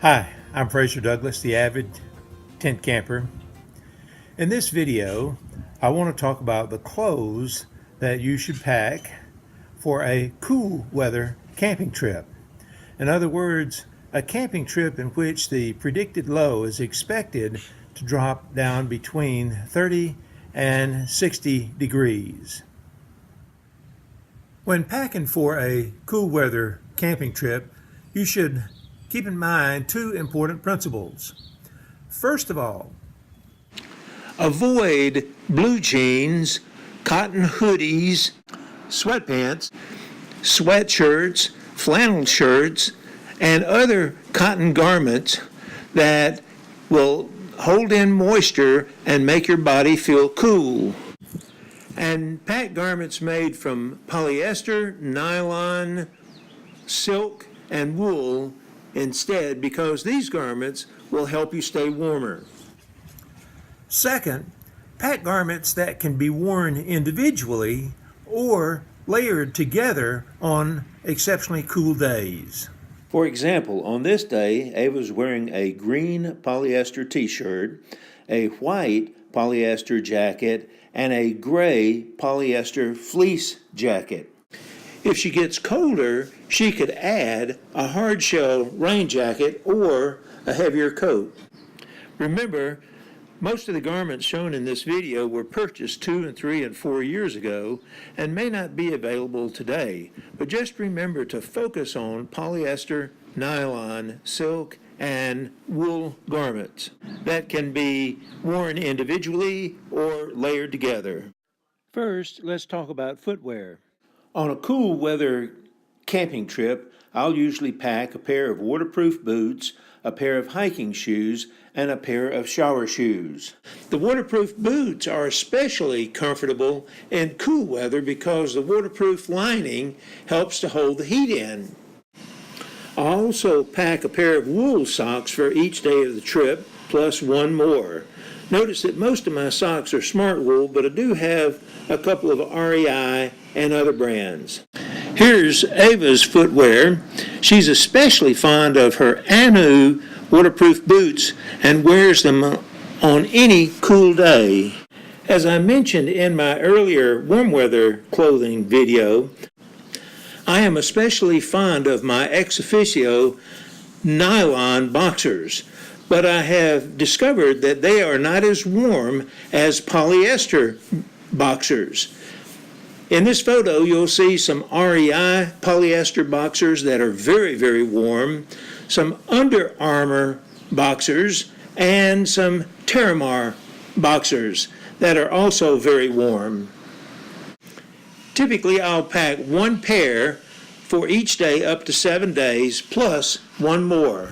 Hi, I'm Fraser Douglas, the avid tent camper. In this video, I want to talk about the clothes that you should pack for a cool weather camping trip. In other words, a camping trip in which the predicted low is expected to drop down between 30 and 60 degrees. When packing for a cool weather camping trip, you should keep in mind two important principles. First of all, avoid blue jeans, cotton hoodies, sweatpants, sweatshirts, flannel shirts, and other cotton garments that will hold in moisture and make your body feel cool. And pack garments made from polyester, nylon, silk, and wool instead, because these garments will help you stay warmer. Second, pack garments that can be worn individually or layered together on exceptionally cool days. For example, on this day, Ava's wearing a green polyester t-shirt, a white polyester jacket, and a gray polyester fleece jacket. If she gets colder, she could add a hard shell rain jacket or a heavier coat. Remember, most of the garments shown in this video were purchased 2, 3, and 4 years ago and may not be available today, but just remember to focus on polyester, nylon, silk, and wool garments that can be worn individually or layered together. First, let's talk about footwear. On a cool weather camping trip, I'll usually pack a pair of waterproof boots, a pair of hiking shoes, and a pair of shower shoes. The waterproof boots are especially comfortable in cool weather because the waterproof lining helps to hold the heat in. I'll also pack a pair of wool socks for each day of the trip, plus one more. Notice that most of my socks are smart wool, but I do have a couple of REI and other brands. Here's Ava's footwear. She's especially fond of her Anu waterproof boots and wears them on any cool day. As I mentioned in my earlier warm weather clothing video, I am especially fond of my ex officio nylon boxers, but I have discovered that they are not as warm as polyester boxers. In this photo, you'll see some REI polyester boxers that are very, very warm, some Under Armour boxers, and some Terramar boxers that are also very warm. Typically, I'll pack one pair for each day up to 7 days, plus one more.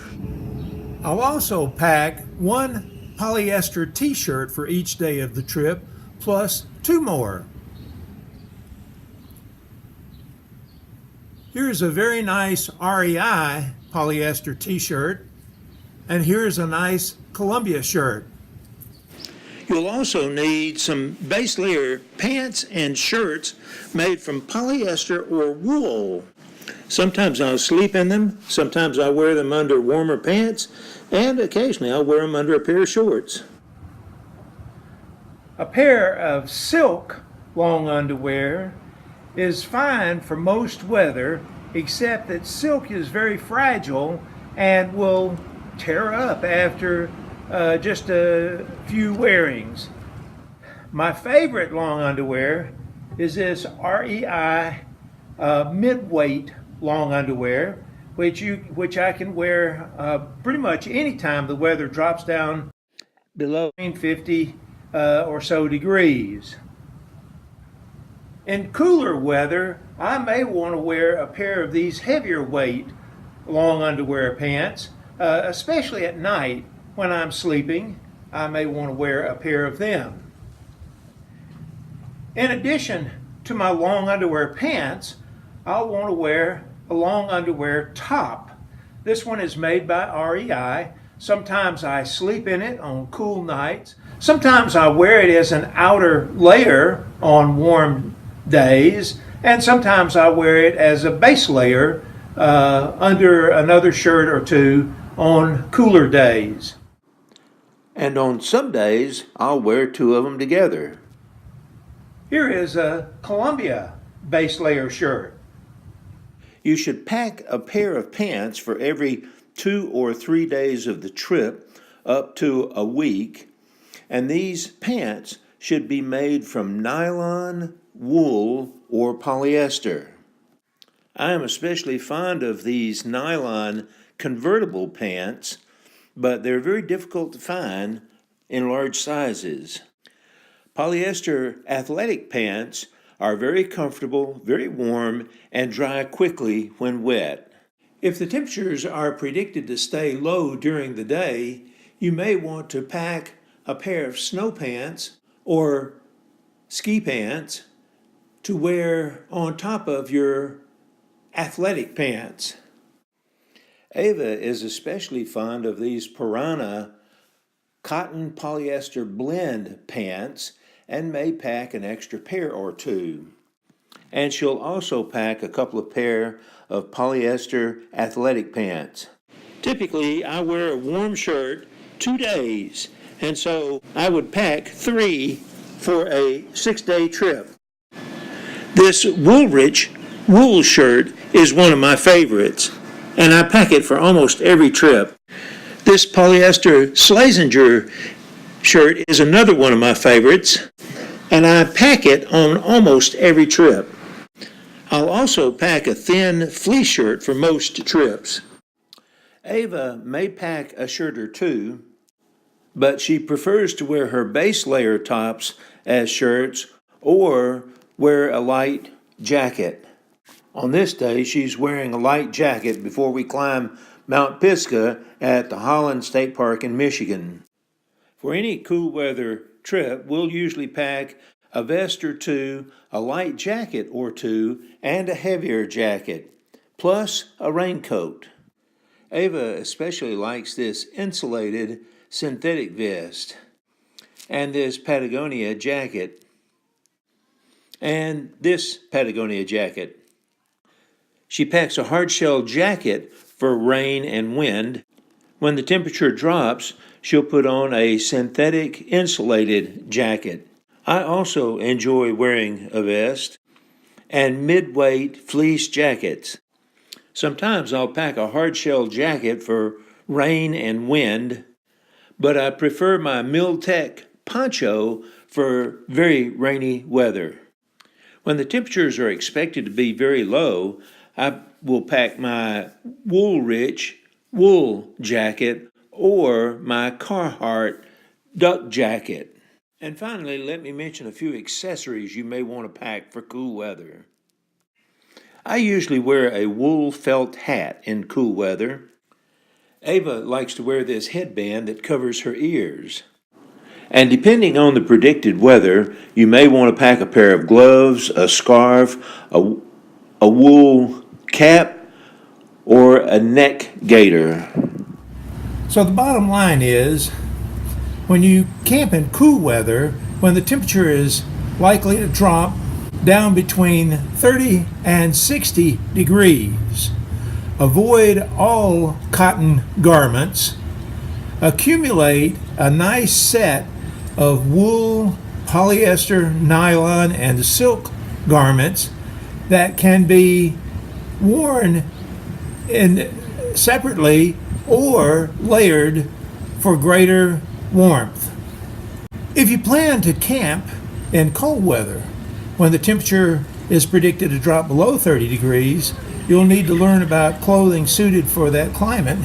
I'll also pack one polyester t-shirt for each day of the trip, plus two more. Here's a very nice REI polyester t-shirt, and here's a nice Columbia shirt. You'll also need some base layer pants and shirts made from polyester or wool. Sometimes I'll sleep in them, sometimes I'll wear them under warmer pants, and occasionally I'll wear them under a pair of shorts. A pair of silk long underwear is fine for most weather, except that silk is very fragile and will tear up after just a few wearings. My favorite long underwear is this REI mid-weight long underwear, which I can wear pretty much any time the weather drops down below 50 or so degrees. In cooler weather, I may want to wear a pair of these heavier weight long underwear pants, especially at night when I'm sleeping. I may want to wear a pair of them. In addition to my long underwear pants, I'll want to wear a long underwear top. This one is made by REI. Sometimes I sleep in it on cool nights. Sometimes I wear it as an outer layer on warm days, and sometimes I wear it as a base layer under another shirt or two on cooler days. And on some days, I'll wear two of them together. Here is a Columbia base layer shirt. You should pack a pair of pants for every 2 or 3 days of the trip, up to a week, and these pants should be made from nylon, wool, or polyester. I am especially fond of these nylon convertible pants, but they're very difficult to find in large sizes. Polyester athletic pants are very comfortable, very warm, and dry quickly when wet. If the temperatures are predicted to stay low during the day, you may want to pack a pair of snow pants or ski pants to wear on top of your athletic pants. Ava is especially fond of these Piranha cotton polyester blend pants and may pack an extra pair or two. And she'll also pack a couple of pair of polyester athletic pants. Typically, I wear a warm shirt 2 days, and so I would pack 3 for a 6-day trip. This Woolrich wool shirt is one of my favorites, and I pack it for almost every trip. This polyester Schlesinger shirt is another one of my favorites, and I pack it on almost every trip. I'll also pack a thin fleece shirt for most trips. Ava may pack a shirt or two, but she prefers to wear her base layer tops as shirts or wear a light jacket. On this day, she's wearing a light jacket before we climb Mount Pisgah at the Holland State Park in Michigan. For any cool weather trip, we'll usually pack a vest or two, a light jacket or two, and a heavier jacket, plus a raincoat. Ava especially likes this insulated synthetic vest and this Patagonia jacket. She packs a hard-shell jacket for rain and wind. When the temperature drops, she'll put on a synthetic insulated jacket. I also enjoy wearing a vest and mid-weight fleece jackets. Sometimes I'll pack a hard-shell jacket for rain and wind, but I prefer my Miltech poncho for very rainy weather. When the temperatures are expected to be very low, I will pack my Woolrich wool jacket or my Carhartt duck jacket. And finally, let me mention a few accessories you may want to pack for cool weather. I usually wear a wool felt hat in cool weather. Ava likes to wear this headband that covers her ears. And depending on the predicted weather, you may want to pack a pair of gloves, a scarf, a wool cap, or a neck gaiter. So the bottom line is, when you camp in cool weather, when the temperature is likely to drop down between 30 and 60 degrees, avoid all cotton garments. Accumulate a nice set of wool, polyester, nylon, and silk garments that can be worn separately or layered for greater warmth. If you plan to camp in cold weather, when the temperature is predicted to drop below 30 degrees, you'll need to learn about clothing suited for that climate.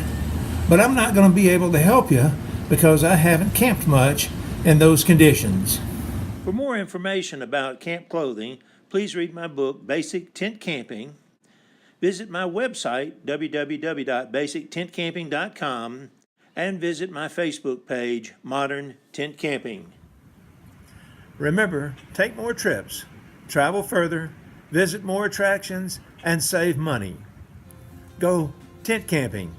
But I'm not going to be able to help you because I haven't camped much in those conditions. For more information about camp clothing, please read my book, Basic Tent Camping. Visit my website, www.basictentcamping.com, and visit my Facebook page, Modern Tent Camping. Remember, take more trips, travel further, visit more attractions, and save money. Go tent camping.